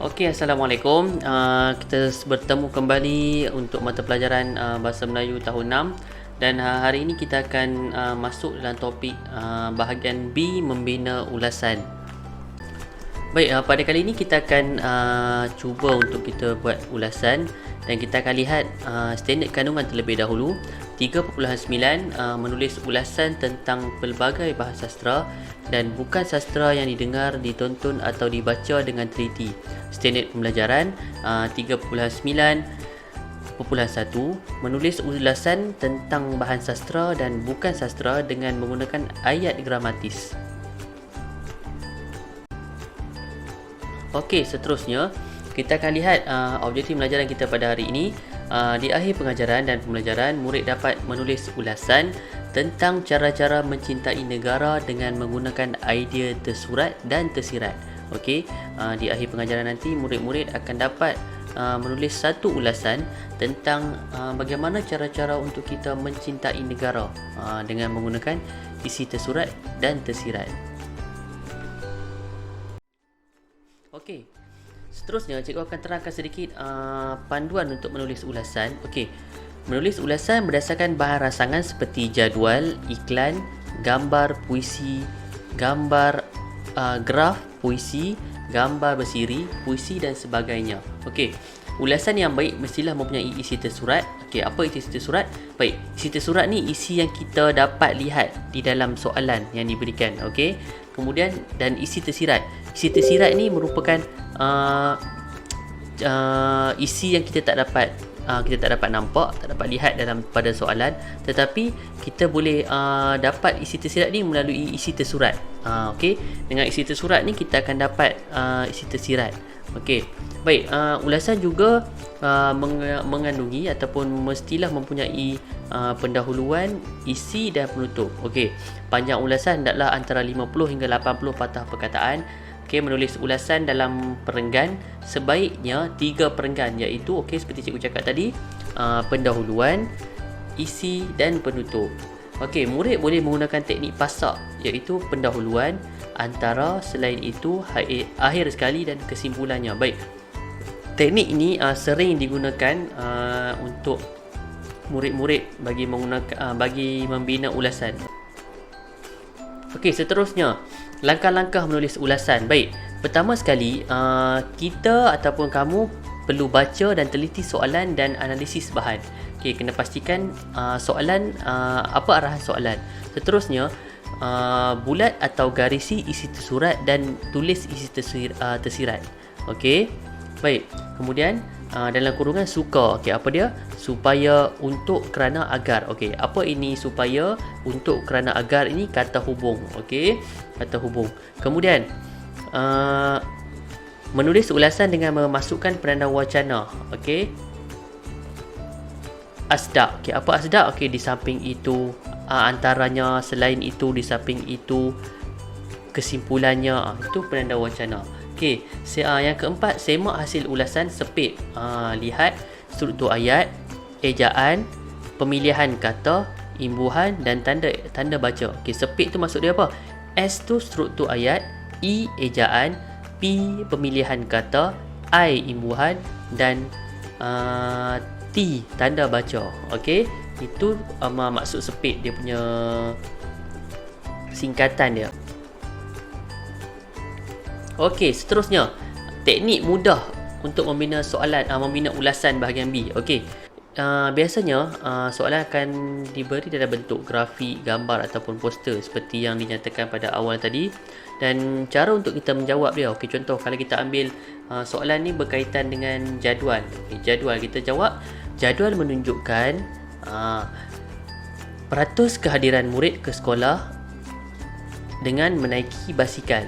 Okey, Assalamualaikum. Kita bertemu kembali untuk mata pelajaran Bahasa Melayu tahun 6 dan hari ini kita akan masuk dalam topik bahagian B, membina ulasan. Baik, pada kali ini kita akan cuba untuk kita buat ulasan dan kita akan lihat standard kandungan terlebih dahulu. 3.9 menulis ulasan tentang pelbagai bahasa sastra dan bukan sastra yang didengar, ditonton atau dibaca dengan teliti. Standard pembelajaran 3.9.1 menulis ulasan tentang bahan sastra dan bukan sastra dengan menggunakan ayat gramatis. Okey, seterusnya kita akan lihat objektif pembelajaran kita pada hari ini. Di akhir pengajaran dan pembelajaran, murid dapat menulis ulasan tentang cara-cara mencintai negara dengan menggunakan idea tersurat dan tersirat. Okey, di akhir pengajaran nanti murid-murid akan dapat menulis satu ulasan tentang bagaimana cara-cara untuk kita mencintai negara dengan menggunakan isi tersurat dan tersirat. Okey. Seterusnya, cikgu akan terangkan sedikit panduan untuk menulis ulasan. Okey. Menulis ulasan berdasarkan bahan rasangan seperti jadual, iklan, gambar puisi, gambar graf puisi, gambar bersiri, puisi dan sebagainya. Okey. Ulasan yang baik mestilah mempunyai isi tersurat. Okey, apa isi tersurat? Baik, isi tersurat ni isi yang kita dapat lihat di dalam soalan yang diberikan. Okey. Kemudian dan isi tersirat. Isi tersirat ni merupakan isi yang kita tak dapat nampak, tak dapat lihat dalam pada soalan, tetapi kita boleh dapat isi tersirat ni melalui isi tersurat. Okey, dengan isi tersurat ni kita akan dapat isi tersirat. Okey, baik. Ulasan juga mengandungi ataupun mestilah mempunyai pendahuluan, isi dan penutup. Okey, panjang ulasan hendaklah antara 50 hingga 80 patah perkataan. Okey, menulis ulasan dalam perenggan sebaiknya 3 perenggan, iaitu seperti cikgu cakap tadi, pendahuluan, isi dan penutup. Okey, murid boleh menggunakan teknik pasak, iaitu pendahuluan, antara, selain itu, akhir sekali dan kesimpulannya. Baik. Teknik ini sering digunakan untuk murid-murid bagi membina ulasan. Okey, seterusnya langkah-langkah menulis ulasan. Baik, pertama sekali kita ataupun kamu perlu baca dan teliti soalan dan analisis bahan. Okey, kena pastikan soalan apa arahan soalan. Seterusnya bulat atau garisi isi tersurat dan tulis isi tersirat. Okey. Baik. Kemudian dalam kurungan suka. Okey, apa dia? Supaya, untuk, kerana, agar. Okey, apa ini supaya, untuk, kerana, agar? Ini kata hubung. Okey, kata hubung. Kemudian menulis ulasan dengan memasukkan penanda wacana. Okey. Asdak. Okey, apa asdak? Okey, di samping itu, antaranya, selain itu, di samping itu, kesimpulannya, itu penanda wacana. Okey, yang keempat, semak hasil ulasan sepit. Lihat struktur ayat, ejaan, pemilihan kata, imbuhan dan tanda baca. Okey, sepit tu maksud dia apa? S tu struktur ayat, E ejaan, P pemilihan kata, I imbuhan dan T tanda baca. Okey, itu maksud sepit, dia punya singkatan dia. Okey, seterusnya teknik mudah untuk membina membina ulasan bahagian B. Okey. Biasanya soalan akan diberi dalam bentuk grafik, gambar ataupun poster seperti yang dinyatakan pada awal tadi, dan cara untuk kita menjawab dia. Okey, contoh kalau kita ambil soalan ni berkaitan dengan jadual. Okey, jadual kita jawab, jadual menunjukkan peratus kehadiran murid ke sekolah dengan menaiki basikal.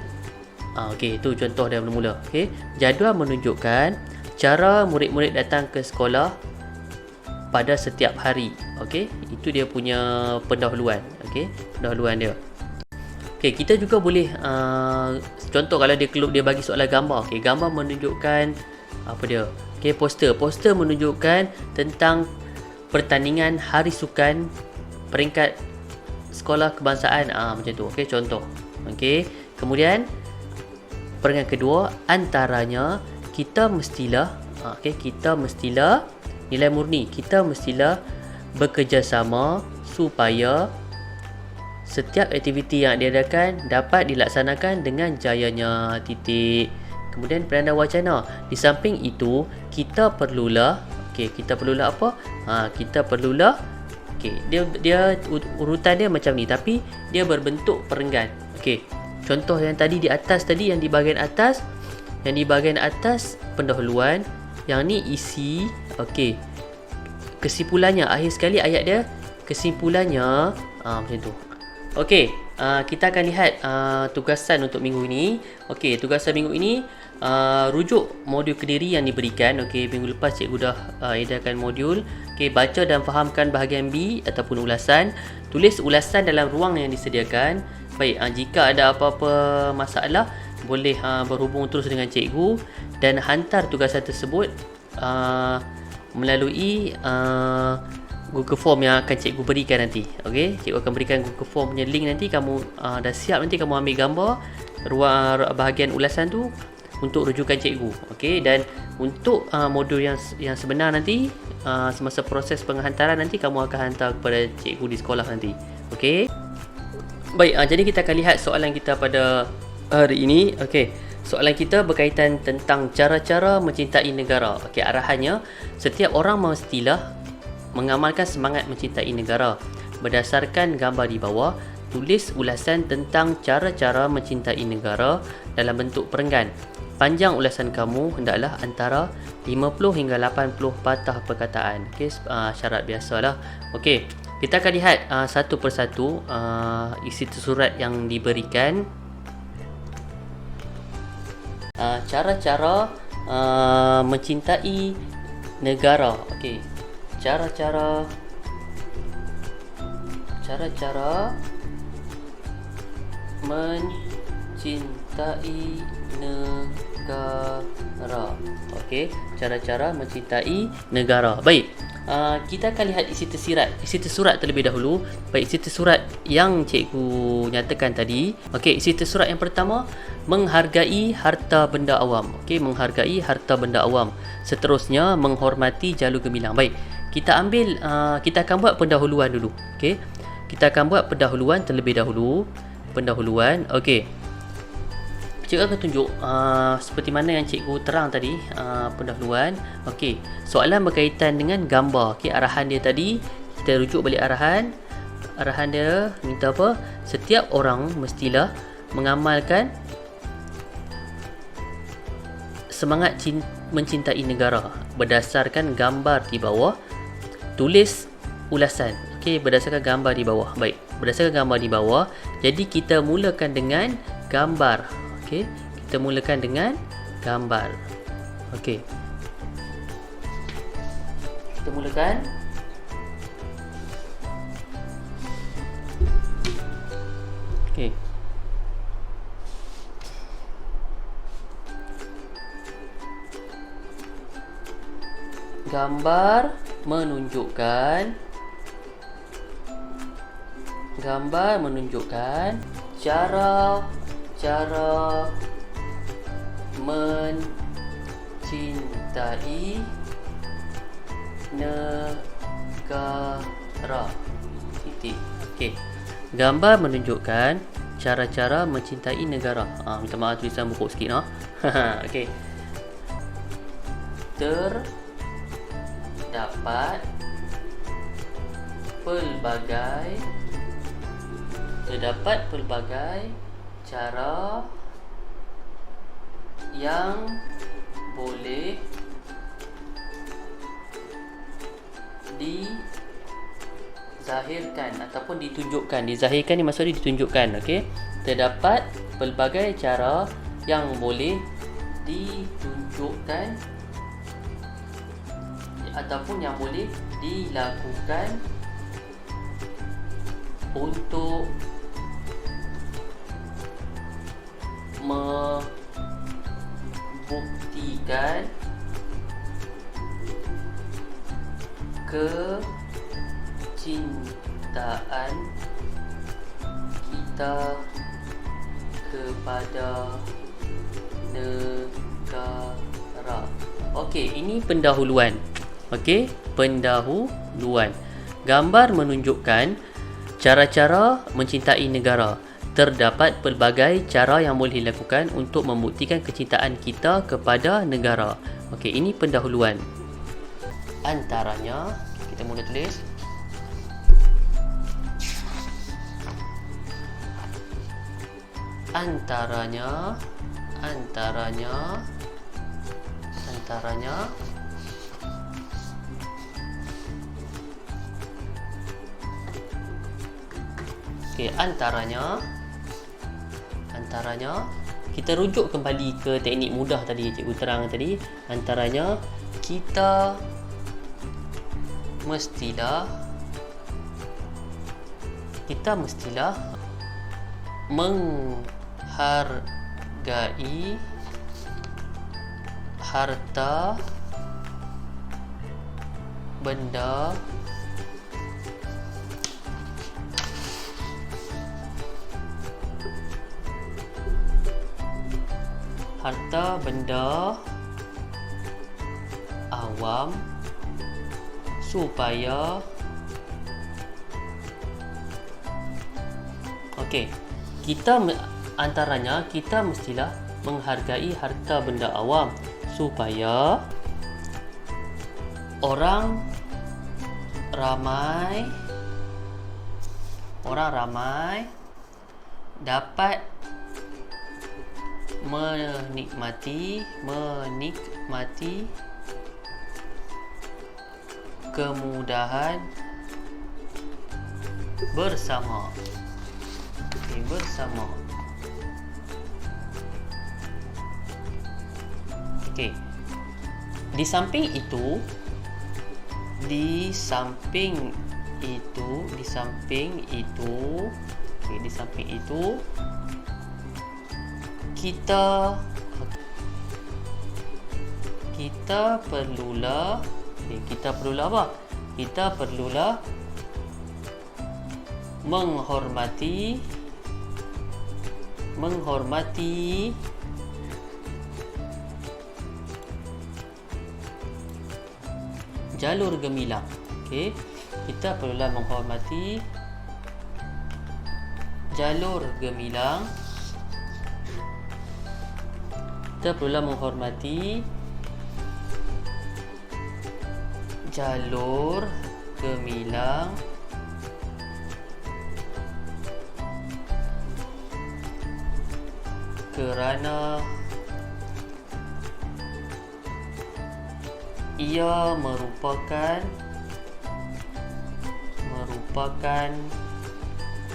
Okey, itu contoh dari mula-mula. Okey, jadual menunjukkan cara murid-murid datang ke sekolah pada setiap hari. Okey, itu dia punya pendahuluan. Okey, pendahuluan dia. Okey, kita juga boleh contoh kalau dia bagi soalan gambar. Okey, gambar menunjukkan apa dia? Okey, poster menunjukkan tentang pertandingan hari sukan peringkat sekolah kebangsaan. Macam tu. Okey, contoh. Okey, kemudian perenggan kedua, antaranya kita mestilah nilai murni kita mestilah bekerjasama supaya setiap aktiviti yang diadakan dapat dilaksanakan dengan jayanya. Titik. Kemudian peranan wacana. Di samping itu, kita perlulah apa? Kita perlulah dia urutan dia macam ni tapi dia berbentuk perenggan. Contoh yang tadi di atas tadi, yang di bahagian atas pendahuluan, yang ni isi. Kesimpulannya, akhir sekali ayat dia kesimpulannya macam tu. Kita akan lihat tugasan untuk minggu ini. Tugasan minggu ini rujuk modul Kediri yang diberikan. Minggu lepas cikgu dah edarkan modul. Baca dan fahamkan bahagian B ataupun ulasan. Tulis ulasan dalam ruang yang disediakan. Baik, jika ada apa-apa masalah boleh berhubung terus dengan cikgu dan hantar tugasan tersebut melalui Google Form yang akan cikgu berikan nanti. Cikgu akan berikan Google Form punya link nanti. Kamu dah siap, nanti kamu ambil gambar ruang bahagian ulasan tu untuk rujukan cikgu. Dan untuk modul yang sebenar nanti, semasa proses penghantaran nanti kamu akan hantar kepada cikgu di sekolah nanti. Baik, jadi kita akan lihat soalan kita pada hari ini. Soalan kita berkaitan tentang cara-cara mencintai negara. Arahannya, setiap orang mestilah mengamalkan semangat mencintai negara. Berdasarkan gambar di bawah, tulis ulasan tentang cara-cara mencintai negara dalam bentuk perenggan. Panjang ulasan kamu hendaklah antara 50 hingga 80 patah perkataan. Syarat biasalah. Kita akan lihat satu persatu isi tersurat yang diberikan. Cara-cara mencintai negara. Cara-cara mencintai negara. Cara-cara mencintai negara. Baik, kita akan lihat isi tersurat terlebih dahulu. Baik, isi tersurat yang cikgu nyatakan tadi. Isi tersurat yang pertama, menghargai harta benda awam. Menghargai harta benda awam. Seterusnya, menghormati jalur gemilang. Baik, kita akan buat pendahuluan dulu. Kita akan buat pendahuluan terlebih dahulu. Cikgu akan tunjuk seperti mana yang cikgu terang tadi, pendahuluan. Soalan berkaitan dengan gambar. Arahan dia tadi, kita rujuk balik arahan. Arahan dia minta apa? Setiap orang mestilah mengamalkan semangat mencintai negara. Berdasarkan gambar di bawah, tulis ulasan. Berdasarkan gambar di bawah. Baik, berdasarkan gambar di bawah, jadi kita mulakan dengan gambar. Kita mulakan dengan gambar. Kita mulakan. Gambar menunjukkan cara mencintai negara. Gambar menunjukkan cara-cara mencintai negara. Minta maaf tulisan buku sikit. Terdapat pelbagai cara yang boleh dizahirkan ataupun ditunjukkan. Dizahirkan ni maksudnya ditunjukkan. Terdapat pelbagai cara yang boleh ditunjukkan ataupun yang boleh dilakukan untuk membuktikan kecintaan kita kepada negara. negara. Okey, ini pendahuluan. Okey, pendahuluan. Gambar menunjukkan cara-cara mencintai negara. Terdapat pelbagai cara yang boleh dilakukan untuk membuktikan kecintaan kita kepada negara. Okey, ini pendahuluan. Antaranya, kita mula tulis. Antaranya okey, antaranya kita rujuk kembali ke teknik mudah tadi cikgu terang tadi. Antaranya kita mestilah menghargai harta benda awam supaya antaranya kita mestilah menghargai harta benda awam supaya orang ramai dapat menikmati kemudahan bersama. Okey. Di samping itu kita perlulah apa? Kita perlulah menghormati jalur gemilang. Okey, kita perlulah menghormati jalur gemilang. Kerana ia merupakan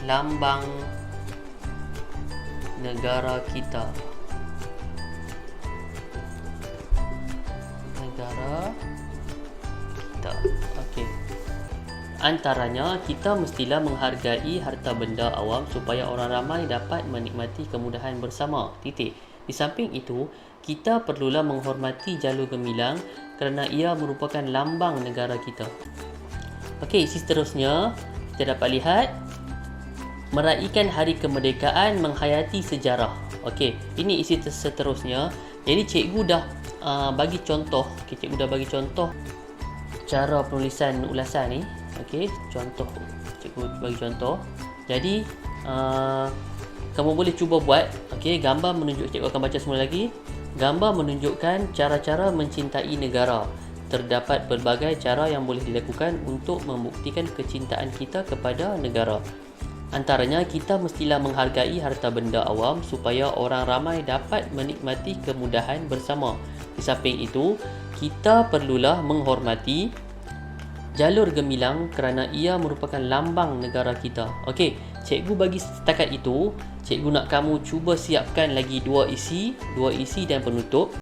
lambang negara kita. Okey. Antaranya, kita mestilah menghargai harta benda awam supaya orang ramai dapat menikmati kemudahan bersama. Titik. Di samping itu, kita perlulah menghormati jalur gemilang kerana ia merupakan lambang negara kita. Okey, seterusnya kita dapat lihat meraihkan hari kemerdekaan, menghayati sejarah. Okey, ini isi seterusnya. Jadi cikgu dah bagi contoh. Cikgu dah bagi contoh cara penulisan ulasan ni. Okey, contoh. Cikgu bagi contoh. Jadi kamu boleh cuba buat. Okey, gambar menunjuk, cikgu akan baca semula lagi. Gambar menunjukkan cara-cara mencintai negara. Terdapat pelbagai cara yang boleh dilakukan untuk membuktikan kecintaan kita kepada negara. Antaranya, kita mestilah menghargai harta benda awam supaya orang ramai dapat menikmati kemudahan bersama. Di samping itu, kita perlulah menghormati jalur gemilang kerana ia merupakan lambang negara kita. Okey, cikgu bagi setakat itu. Cikgu nak kamu cuba siapkan lagi dua isi dan penutup.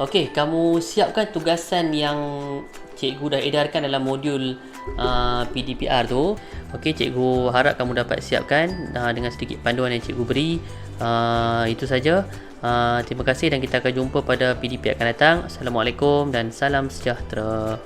Okey, kamu siapkan tugasan yang cikgu dah edarkan dalam modul PDPR tu. Okey, cikgu harap kamu dapat siapkan dengan sedikit panduan yang cikgu beri. Itu saja. Terima kasih dan kita akan jumpa pada PDP akan datang. Assalamualaikum dan salam sejahtera.